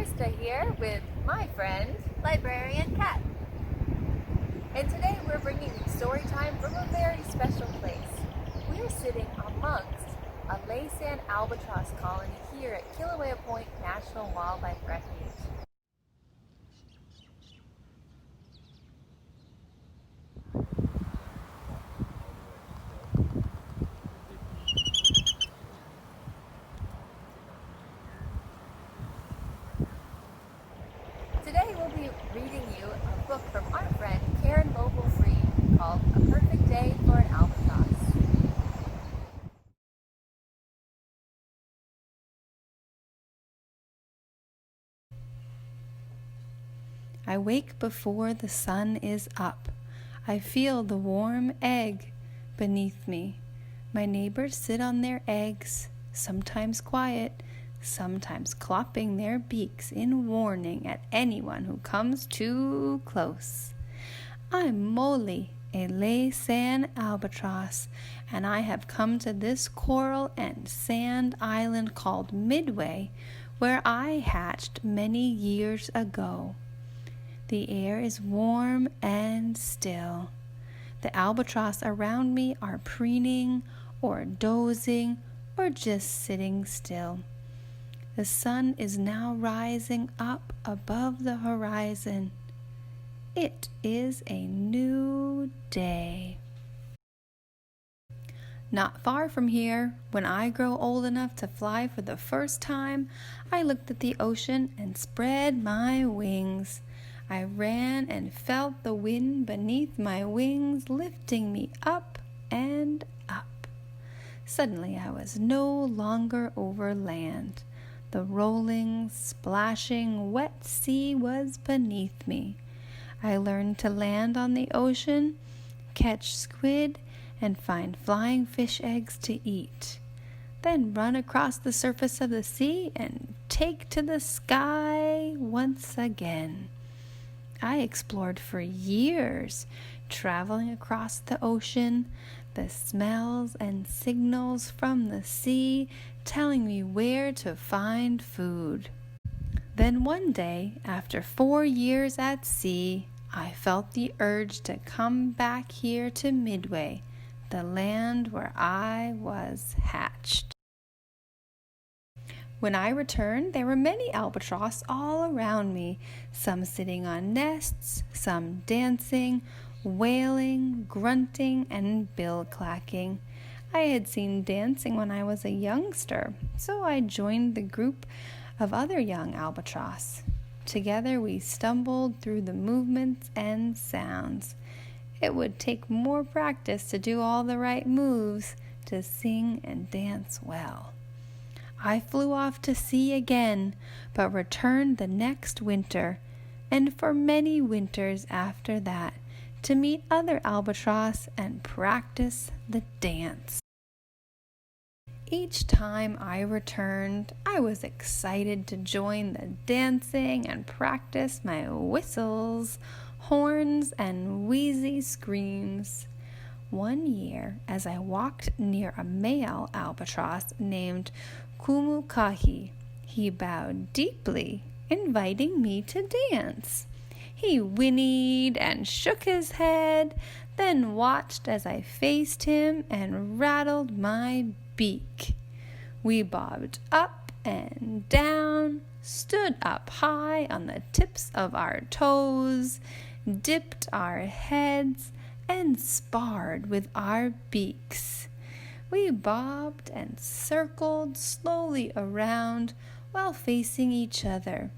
Christa here with my friend, Librarian Cat. and today we're bringing you story time from a very special place. We're sitting amongst a Laysan Albatross colony here at Kilauea Point National Wildlife Refuge. Today we'll be reading you a book from our friend Caren Loebel-Fried called A Perfect Day for an Albatross. I wake before the sun is up. I feel the warm egg beneath me. My neighbors sit on their eggs, sometimes quiet, sometimes clopping their beaks in warning at anyone who comes too close. I'm Moli, a Laysan Albatross, and I have come to this coral and sand island called Midway, where I hatched many years ago. The air is warm and still. The albatross around me are preening or dozing or just sitting still. The sun is now rising up above the horizon. It is a new day. Not far from here, when I grow old enough to fly for the first time, I looked at the ocean and spread my wings. I ran and felt the wind beneath my wings lifting me up and up. Suddenly I was no longer over land. The rolling, splashing, wet sea was beneath me. I learned to land on the ocean, catch squid, and find flying fish eggs to eat. Then run across the surface of the sea and take to the sky once again. I explored for years, traveling across the ocean, the smells and signals from the sea telling me where to find food. Then one day, after 4 years at sea, I felt the urge to come back here to Midway, the land where I was hatched. When I returned, there were many albatross all around me, some sitting on nests, some dancing, wailing, grunting, and bill clacking. I had seen dancing when I was a youngster, so I joined the group of other young albatross. Together we stumbled through the movements and sounds. It would take more practice to do all the right moves, to sing and dance well. I flew off to sea again, but returned the next winter, and for many winters after that, to meet other albatross and practice the dance. Each time I returned, I was excited to join the dancing and practice my whistles, horns, and wheezy screams. One year, as I walked near a male albatross named Kumukahi, he bowed deeply, inviting me to dance. He whinnied and shook his head, then watched as I faced him and rattled my beak. We bobbed up and down, stood up high on the tips of our toes, dipped our heads, and sparred with our beaks. We bobbed and circled slowly around while facing each other.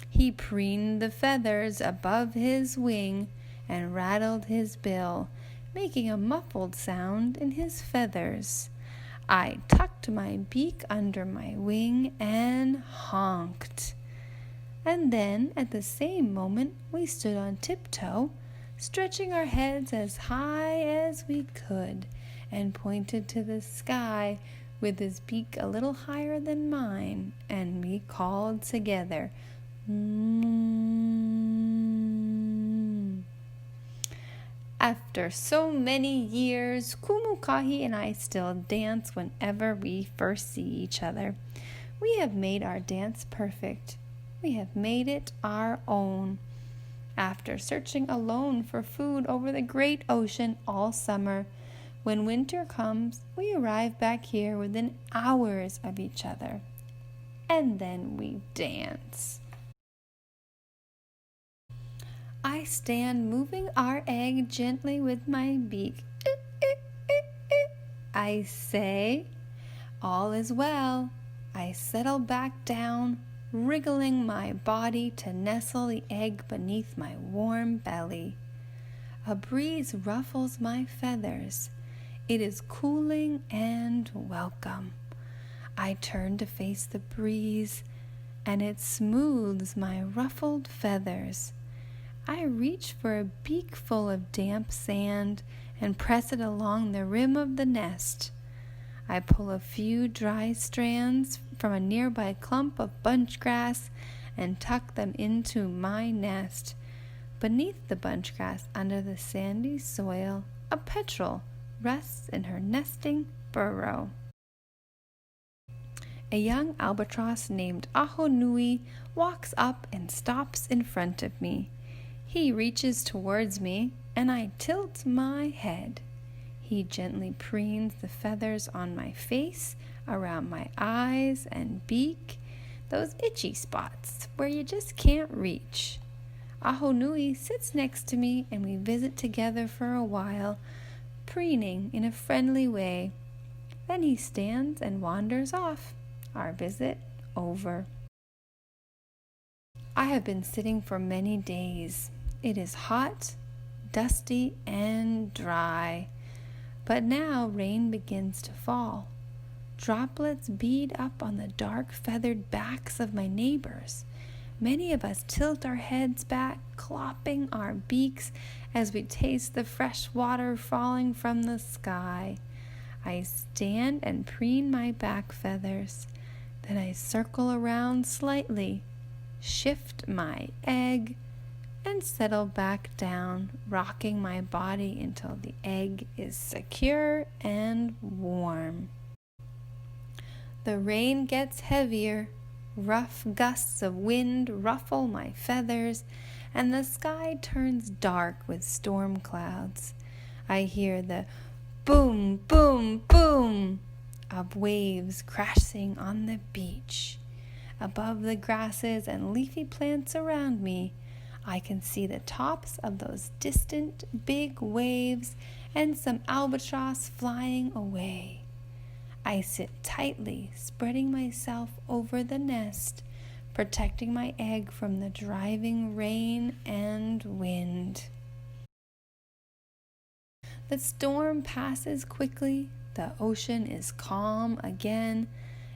He preened the feathers above his wing and rattled his bill, making a muffled sound in his feathers. I tucked my beak under my wing and honked. And then, at the same moment, we stood on tiptoe, stretching our heads as high as we could, and pointed to the sky with his beak a little higher than mine, and we called together, "Mm." After so many years, Kumukahi and I still dance whenever we first see each other. We have made our dance perfect. We have made it our own. After searching alone for food over the great ocean all summer, when winter comes, we arrive back here within hours of each other. And then we dance. I stand moving our egg gently with my beak. I say, all is well. I settle back down, wriggling my body to nestle the egg beneath my warm belly. A breeze ruffles my feathers. It is cooling and welcome. I turn to face the breeze, and it smooths my ruffled feathers. I reach for a beakful of damp sand and press it along the rim of the nest. I pull a few dry strands from a nearby clump of bunch grass and tuck them into my nest. Beneath the bunch grass, under the sandy soil, a petrel rests in her nesting burrow. A young albatross named Ahonui walks up and stops in front of me. He reaches towards me, and I tilt my head. He gently preens the feathers on my face, around my eyes and beak, those itchy spots where you just can't reach. Ahonui sits next to me, and we visit together for a while, preening in a friendly way. Then he stands and wanders off, our visit over. I have been sitting for many days. It is hot, dusty, and dry. But now rain begins to fall. Droplets bead up on the dark feathered backs of my neighbors. Many of us tilt our heads back, clopping our beaks as we taste the fresh water falling from the sky. I stand and preen my back feathers. Then I circle around slightly, shift my egg, and settle back down, rocking my body until the egg is secure and warm. The rain gets heavier. Rough gusts of wind ruffle my feathers, and the sky turns dark with storm clouds. I hear the boom, boom, boom of waves crashing on the beach. Above the grasses and leafy plants around me, I can see the tops of those distant big waves and some albatross flying away. I sit tightly, spreading myself over the nest, protecting my egg from the driving rain and wind. The storm passes quickly, the ocean is calm again,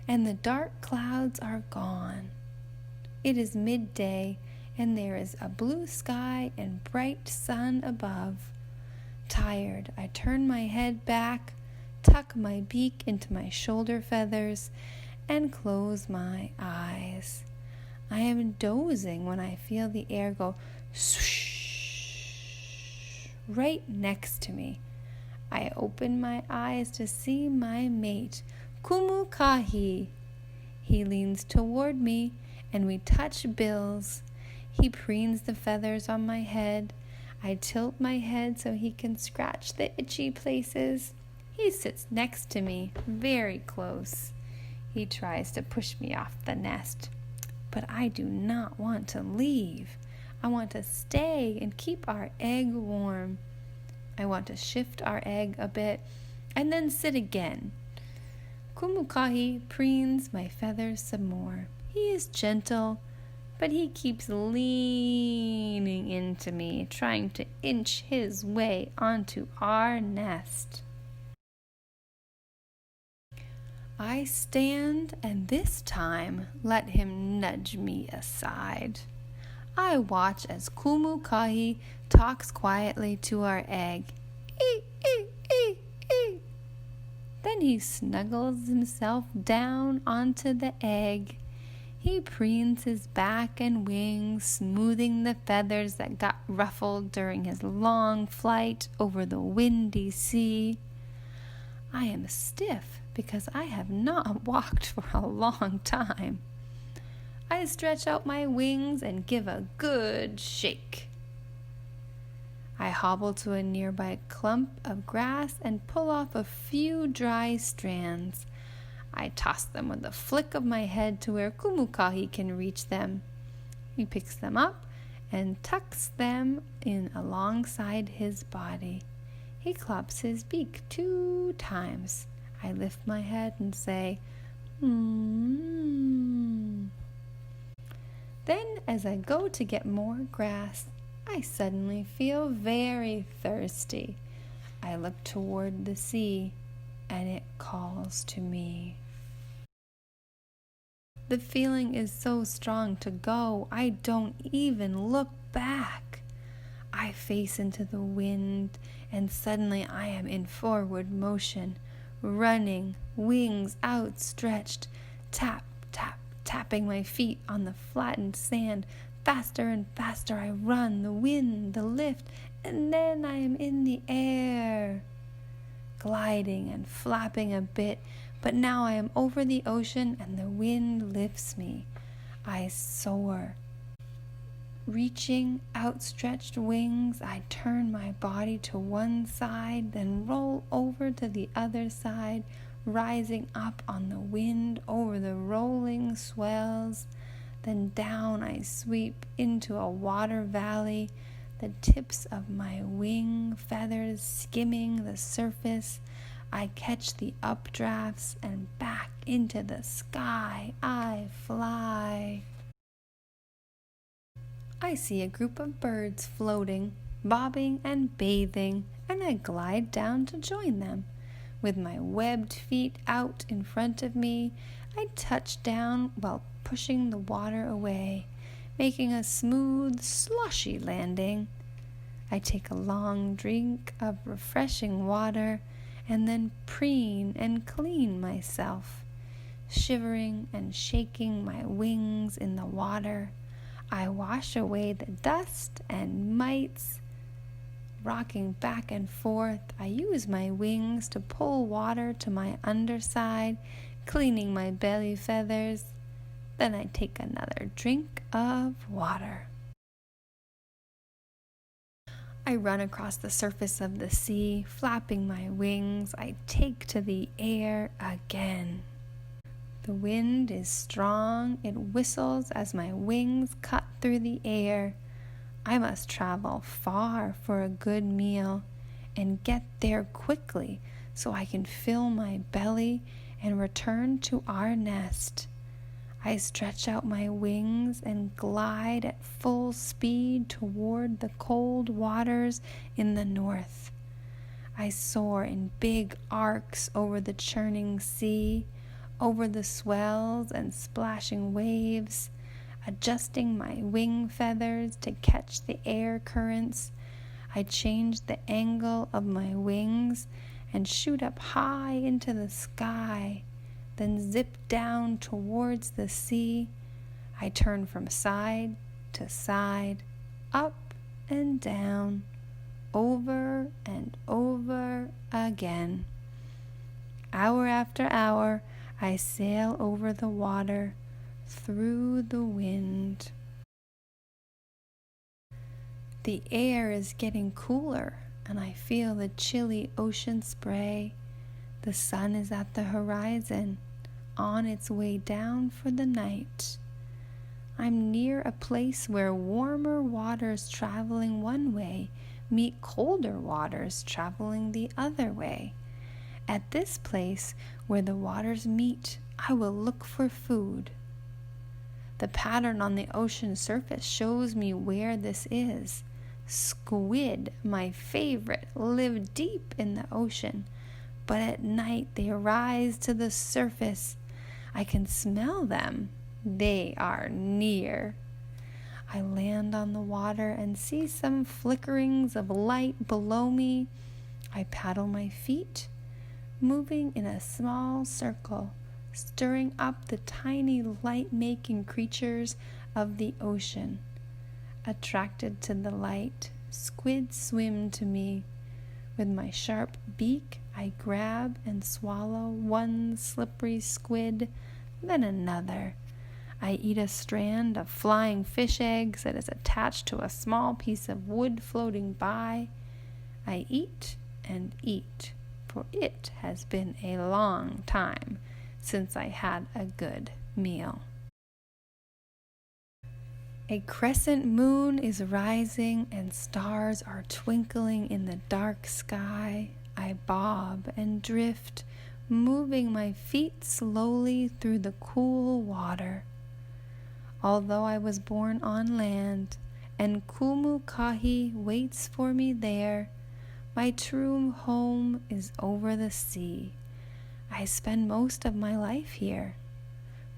and the dark clouds are gone. It is midday, and there is a blue sky and bright sun above. Tired, I turn my head back, tuck my beak into my shoulder feathers, and close my eyes. I am dozing when I feel the air go swoosh right next to me. I open my eyes to see my mate, Kumukahi. He leans toward me, and we touch bills. He preens the feathers on my head. I tilt my head so he can scratch the itchy places. He sits next to me, very close. He tries to push me off the nest, but I do not want to leave. I want to stay and keep our egg warm. I want to shift our egg a bit and then sit again. Kumukahi preens my feathers some more. He is gentle, but he keeps leaning into me, trying to inch his way onto our nest. I stand and this time let him nudge me aside. I watch as Kumukahi talks quietly to our egg. Ee, ee, ee, ee. Then he snuggles himself down onto the egg. He preens his back and wings, smoothing the feathers that got ruffled during his long flight over the windy sea. I am stiff because I have not walked for a long time. I stretch out my wings and give a good shake. I hobble to a nearby clump of grass and pull off a few dry strands. I toss them with a flick of my head to where Kumukahi can reach them. He picks them up and tucks them in alongside his body. He claps his beak 2 times. I lift my head and say, Then, as I go to get more grass, I suddenly feel very thirsty. I look toward the sea, and it calls to me. The feeling is so strong to go, I don't even look back. I face into the wind, and suddenly I am in forward motion, running, wings outstretched, tap, tap, tapping my feet on the flattened sand. Faster and faster I run, the wind, the lift, and then I am in the air, gliding and flapping a bit, but now I am over the ocean and the wind lifts me. I soar. Reaching outstretched wings, I turn my body to one side, then roll over to the other side, rising up on the wind over the rolling swells. Then down I sweep into a water valley, the tips of my wing feathers skimming the surface. I catch the updrafts and back into the sky I fly. I see a group of birds floating, bobbing and bathing, and I glide down to join them. With my webbed feet out in front of me, I touch down while pushing the water away, making a smooth, sloshy landing. I take a long drink of refreshing water and then preen and clean myself. Shivering and shaking my wings in the water, I wash away the dust and mites. Rocking back and forth, I use my wings to pull water to my underside, cleaning my belly feathers. Then I take another drink of water. I run across the surface of the sea, flapping my wings. I take to the air again. The wind is strong. It whistles as my wings cut through the air. I must travel far for a good meal and get there quickly so I can fill my belly and return to our nest. I stretch out my wings and glide at full speed toward the cold waters in the north. I soar in big arcs over the churning sea, over the swells and splashing waves, adjusting my wing feathers to catch the air currents. I change the angle of my wings and shoot up high into the sky, then zip down towards the sea. I turn from side to side, up and down, over and over again. Hour after hour, I sail over the water, through the wind. The air is getting cooler, and I feel the chilly ocean spray. The sun is at the horizon, on its way down for the night. I'm near a place where warmer waters traveling one way meet colder waters traveling the other way. At this place where the waters meet, I will look for food. The pattern on the ocean surface shows me where this is. Squid, my favorite, live deep in the ocean, but at night they rise to the surface. I can smell them. They are near. I land on the water and see some flickerings of light below me. I paddle my feet, moving in a small circle, stirring up the tiny light-making creatures of the ocean. Attracted to the light, squids swim to me. With my sharp beak, I grab and swallow one slippery squid, then another. I eat a strand of flying fish eggs that is attached to a small piece of wood floating by. I eat and eat, for it has been a long time since I had a good meal. A crescent moon is rising and stars are twinkling in the dark sky. I bob and drift, moving my feet slowly through the cool water. Although I was born on land and Kumukāhi waits for me there, my true home is over the sea. I spend most of my life here.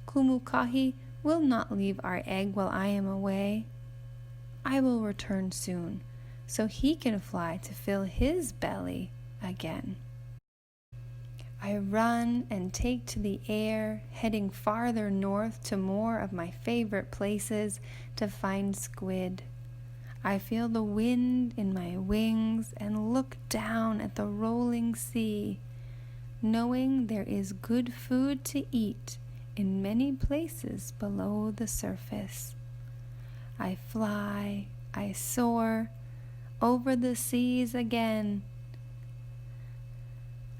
Kumukāhi will not leave our egg while I am away. I will return soon, so he can fly to fill his belly again. I run and take to the air, heading farther north to more of my favorite places to find squid. I feel the wind in my wings and look down at the rolling sea, knowing there is good food to eat in many places below the surface. I fly, I soar, over the seas again,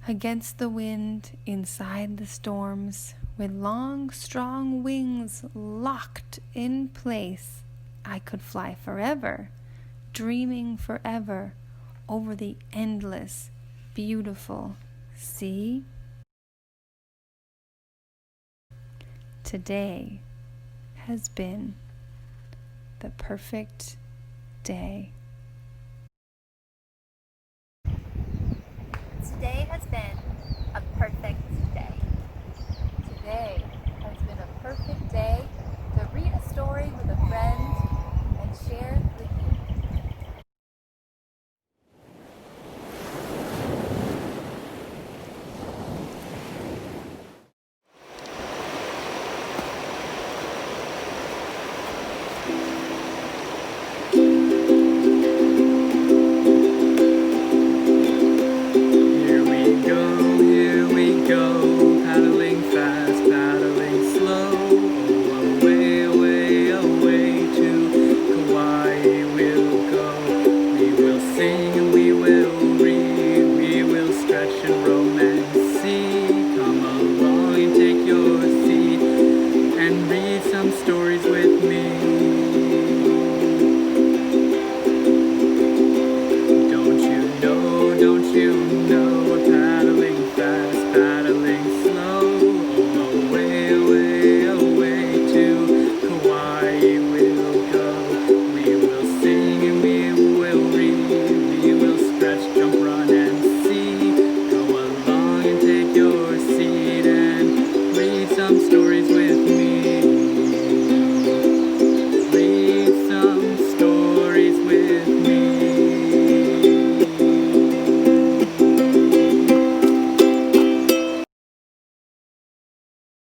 against the wind, inside the storms, with long, strong wings locked in place. I could fly forever, dreaming forever, over the endless, beautiful sea. Today has been the perfect day. Today has been a perfect day. Today has been a perfect day to read a story with a friend and share the